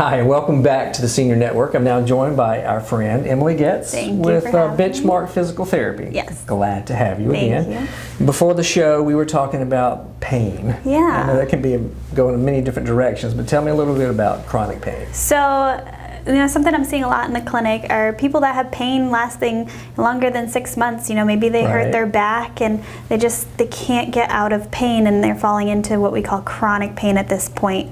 Hi, and welcome back to the Senior Network. I'm now joined by our friend Emily Getz with Benchmark Physical Therapy. Yes. Glad to have you again. Thank you. Before the show, we were talking about pain. Yeah. I know that can go in many different directions, but tell me a little bit about chronic pain. So, something I'm seeing a lot in the clinic are people that have pain lasting longer than 6 months. Maybe they hurt their back and they can't get out of pain, and they're falling into what we call chronic pain at this point.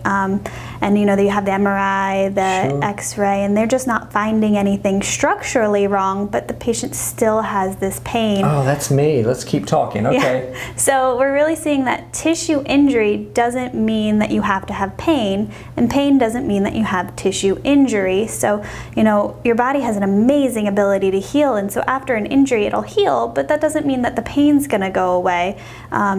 And they have the MRI, the X-ray, and they're just not finding anything structurally wrong, but the patient still has this pain. Oh, that's me. Let's keep talking. Okay. Yeah. So we're really seeing that tissue injury doesn't mean that you have to have pain, and pain doesn't mean that you have tissue injury. So, your body has an amazing ability to heal, and so after an injury it'll heal, but that doesn't mean that the pain's gonna go away.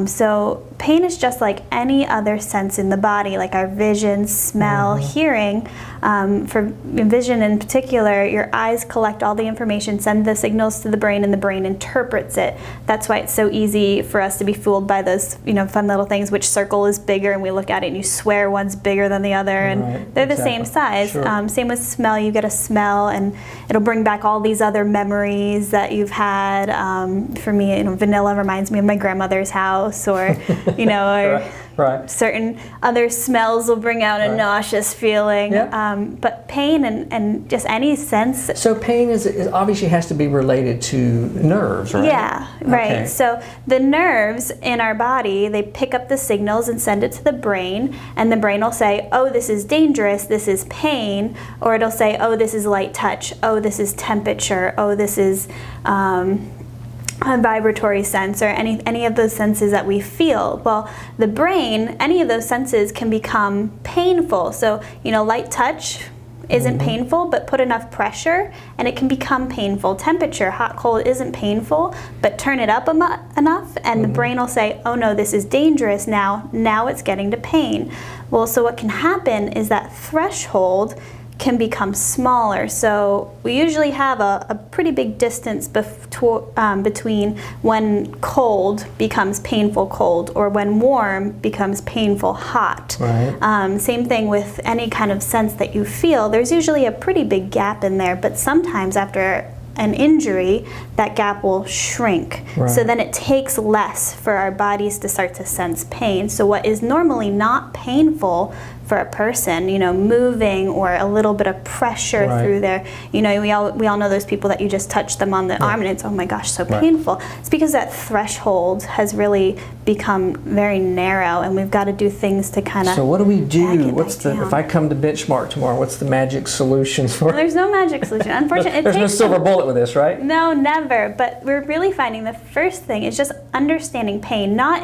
So pain is just like any other sense in the body, like our vision, smell, hearing. For vision in particular, your eyes collect all the information, send the signals to the brain, and the brain interprets it. That's why it's so easy for us to be fooled by those, fun little things, which circle is bigger, and we look at it and you swear one's bigger than the other, and they're the same size. Same with smell. You get a smell and it'll bring back all these other memories that you've had. For me, vanilla reminds me of my grandmother's house, or certain other smells will bring out a nauseous feeling. But pain and just any sense. So pain is obviously has to be related to nerves, right? Yeah, right. Okay. So the nerves in our body, they pick up the signals and send it to the brain, and the brain will say, oh, this is dangerous, this is pain, or it'll say, oh, this is light touch, oh, this is temperature, oh, this is a vibratory sense, or any of those senses that we feel. Well, the brain, any of those senses can become painful. So, light touch isn't painful, but put enough pressure and it can become painful. Temperature, hot, cold, isn't painful, but turn it up enough and the brain will say, oh no, this is dangerous now it's getting to pain. Well, so what can happen is that threshold can become smaller. So we usually have a pretty big distance between when cold becomes painful cold, or when warm becomes painful hot. Same thing with any kind of sense that you feel. There's usually a pretty big gap in there, but sometimes after an injury, that gap will shrink. So then it takes less for our bodies to start to sense pain. So what is normally not painful for a person, moving or a little bit of pressure through there, we all know those people that you just touch them on the arm and it's, oh my gosh, so painful. It's because that threshold has really become very narrow, and we've got to do things to kind of. So what do we do? If I come to Benchmark tomorrow, what's the magic solution for? There's no magic solution. Unfortunately, there's no silver bullet with this, right? No, never. But we're really finding the first thing is just understanding pain, not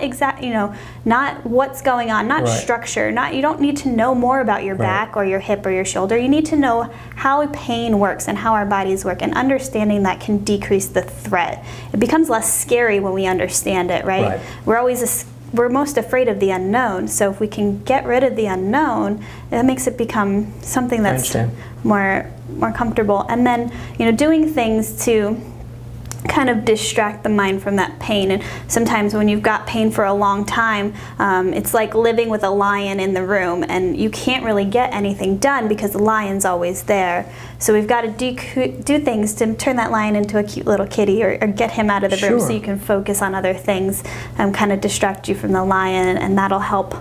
not what's going on, not structure, you don't need to know more about your back or your hip or your shoulder. You need to know how pain works and how our bodies work, and understanding that can decrease the threat. It becomes less scary when we understand it, right? We're most afraid of the unknown, so if we can get rid of the unknown, that makes it become something that's more comfortable. And then, doing things to kind of distract the mind from that pain. And sometimes when you've got pain for a long time, it's like living with a lion in the room, and you can't really get anything done because the lion's always there. So we've got to do things to turn that lion into a cute little kitty, or get him out of the room so you can focus on other things, kind of distract you from the lion, and that'll help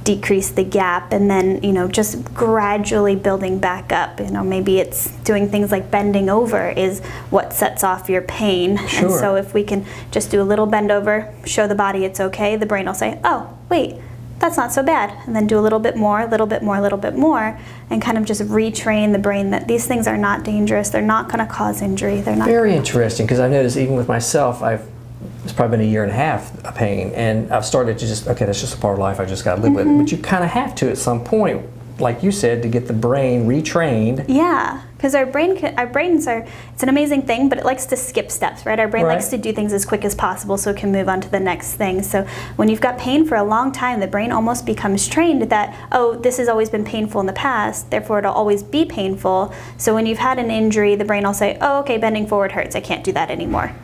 decrease the gap. And then just gradually building back up. Maybe it's doing things like bending over is what sets off your pain. And so if we can just do a little bend over, show the body it's okay, the brain will say, oh wait, that's not so bad, and then do a little bit more, and kind of just retrain the brain that these things are not dangerous, they're not going to cause injury, they're not. Very interesting, because I've noticed even with myself, it's probably been 1.5 years of pain, and I've started to just, okay, that's just a part of life, I just got to live with it. But you kind of have to at some point, like you said, to get the brain retrained. Yeah, because our brains are, it's an amazing thing, but it likes to skip steps, right? Our brain likes to do things as quick as possible so it can move on to the next thing. So when you've got pain for a long time, the brain almost becomes trained that, oh, this has always been painful in the past, therefore it'll always be painful. So when you've had an injury, the brain will say, oh, okay, bending forward hurts, I can't do that anymore.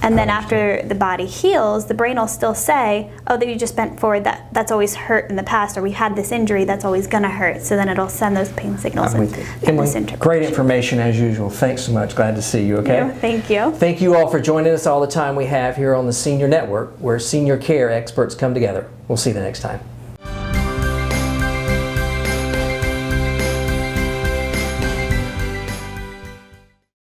And then after the body heals, the brain will still say, oh, that you just bent forward, that's always hurt in the past, or we had this injury that's always going to hurt. So then it'll send those pain signals. I'm with you. Emily, great information as usual. Thanks so much. Glad to see you, okay? Yeah, thank you. Thank you all for joining us all the time we have here on the Senior Network, where senior care experts come together. We'll see you the next time.